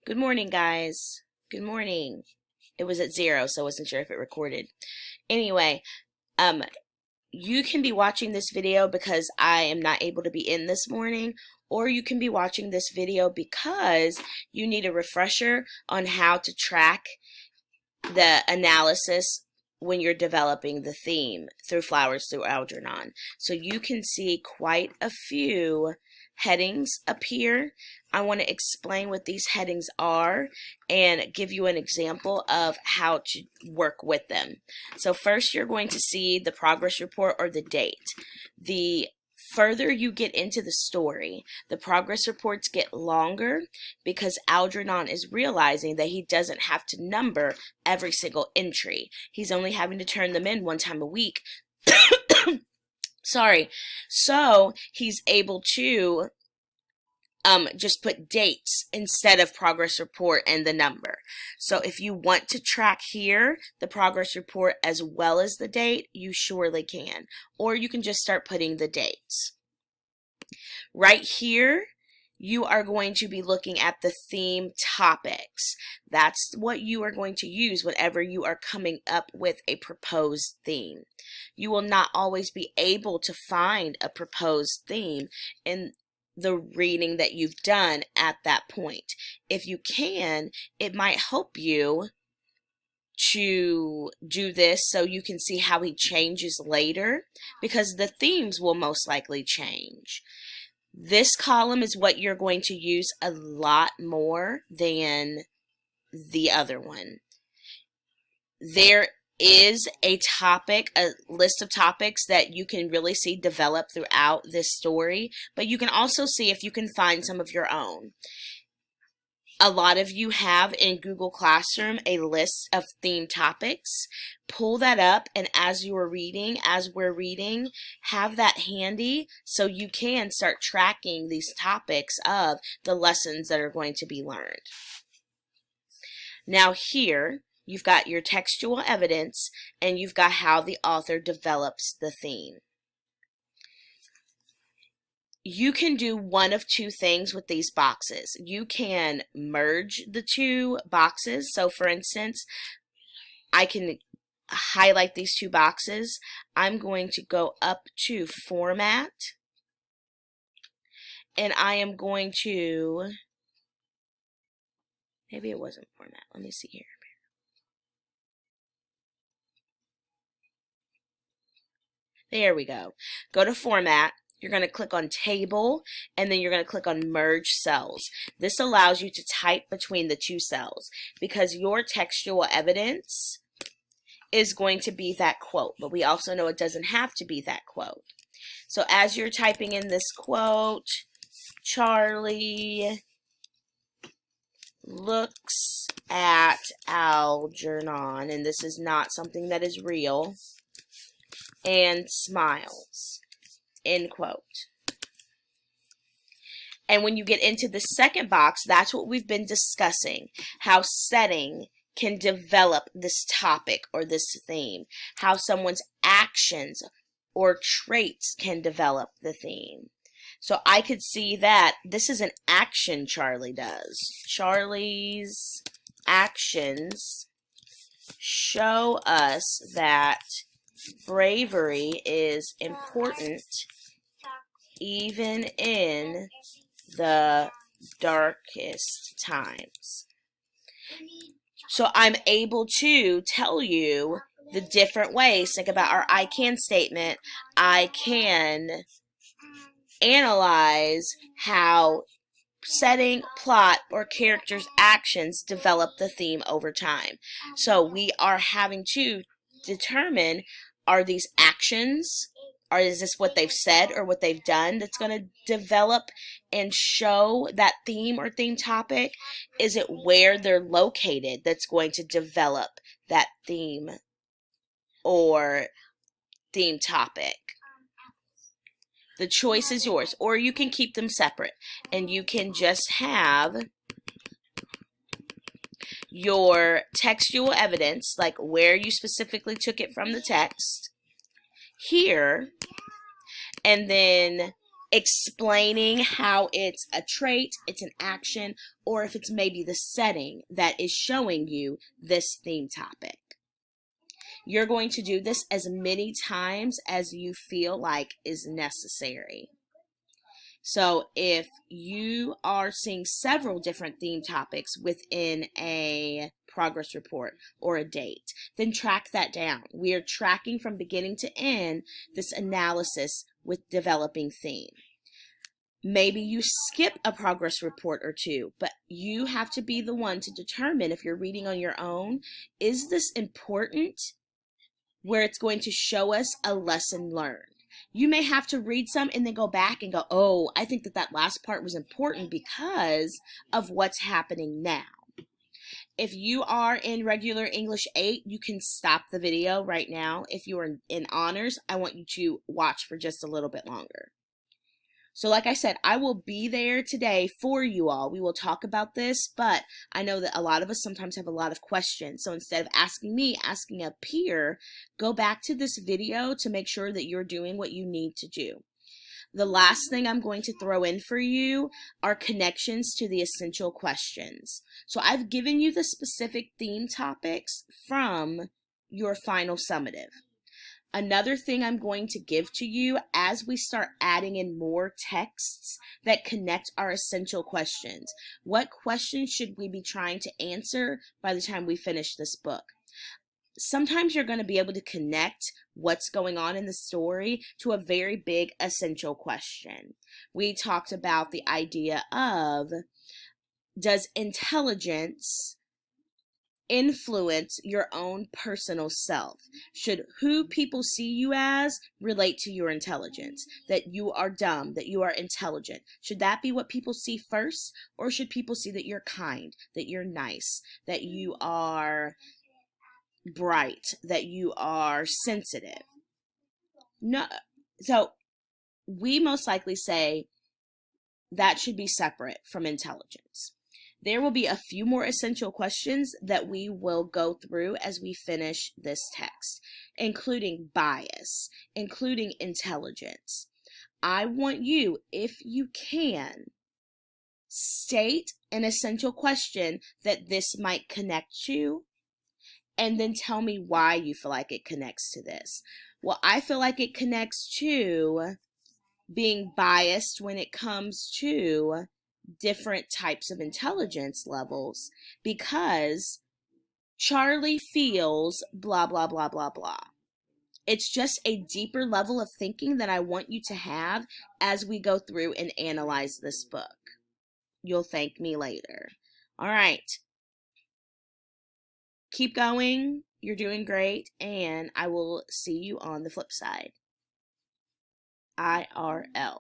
Good morning, guys. Good morning. It was at 0, so I wasn't sure if it recorded. Anyway, you can be watching this video because I am not able to be in this morning, or you can be watching this video because you need a refresher on how to track the analysis when you're developing the theme through Flowers Through Algernon. So you can see quite a few headings up here. I want to explain what these headings are and give you an example of how to work with them. So first you're going to see the progress report or the date. The further you get into the story, the progress reports get longer because Algernon is realizing that he doesn't have to number every single entry. He's only having to turn them in one time a week. Sorry. So he's able to just put dates instead of progress report and the number. So if you want to track here the progress report as well as the date, you surely can. Or you can just start putting the dates. Right here, you are going to be looking at the theme topics. That's what you are going to use whenever you are coming up with a proposed theme. You will not always be able to find a proposed theme in the reading that you've done at that point. If you can, it might help you to do this so you can see how he changes later, because the themes will most likely change. This column is what you're going to use a lot more than the other one. There is a list of topics that you can really see develop throughout this story, but you can also see if you can find some of your own. A lot of you have in Google Classroom a list of theme topics. Pull that up, and as we're reading, have that handy so you can start tracking these topics of the lessons that are going to be learned. Now here, you've got your textual evidence, and you've got how the author develops the theme. You can do one of two things with these boxes. You can merge the two boxes. So for instance, I can highlight these two boxes. I'm going to go up to Format, and I am going to, maybe it wasn't Format. Let me see here. There we go. Go to Format. You're going to click on Table, and then you're going to click on Merge Cells. This allows you to type between the two cells because your textual evidence is going to be that quote, but we also know it doesn't have to be that quote. So as you're typing in this quote, Charlie looks at Algernon, and this is not something that is real, and smiles, end quote. And when you get into the second box, that's what we've been discussing, how setting can develop this topic or this theme, how someone's actions or traits can develop the theme. So I could see that this is an action Charlie does. Charlie's actions show us that bravery is important even in the darkest times. So I'm able to tell you the different ways. Think about our I can statement. I can analyze how setting, plot, or characters' actions develop the theme over time. So we are having to determine, are these actions, or is this what they've said or what they've done that's going to develop and show that theme or theme topic? Is it where they're located that's going to develop that theme or theme topic? The choice is yours, or you can keep them separate and you can just have your textual evidence, like where you specifically took it from the text, here, and then explaining how it's a trait, it's an action, or if it's maybe the setting that is showing you this theme topic. You're going to do this as many times as you feel like is necessary. So if you are seeing several different theme topics within a progress report or a date, then track that down. We are tracking from beginning to end this analysis with developing theme. Maybe you skip a progress report or two, but you have to be the one to determine, if you're reading on your own, is this important where it's going to show us a lesson learned? You may have to read some and then go back and go, oh, I think that last part was important because of what's happening now. If you are in regular English 8, you can stop the video right now. If you are in honors, I want you to watch for just a little bit longer. So like I said, I will be there today for you all. We will talk about this, but I know that a lot of us sometimes have a lot of questions. So instead of asking me, asking a peer, go back to this video to make sure that you're doing what you need to do. The last thing I'm going to throw in for you are connections to the essential questions. So I've given you the specific theme topics from your final summative. Another thing I'm going to give to you as we start adding in more texts that connect our essential questions. What questions should we be trying to answer by the time we finish this book? Sometimes you're going to be able to connect what's going on in the story to a very big essential question. We talked about the idea of, does intelligence influence your own personal self? Should who people see you as relate to your intelligence? That you are dumb, that you are intelligent. Should that be what people see first? Or should people see that you're kind, that you're nice, that you are bright, that you are sensitive? No. So we most likely say that should be separate from intelligence. There will be a few more essential questions that we will go through as we finish this text, including bias, including intelligence. I want you, if you can, state an essential question that this might connect to, and then tell me why you feel like it connects to this. Well, I feel like it connects to being biased when it comes to different types of intelligence levels, because Charlie feels blah, blah, blah, blah, blah. It's just a deeper level of thinking that I want you to have as we go through and analyze this book. You'll thank me later. All right. Keep going. You're doing great, and I will see you on the flip side. IRL.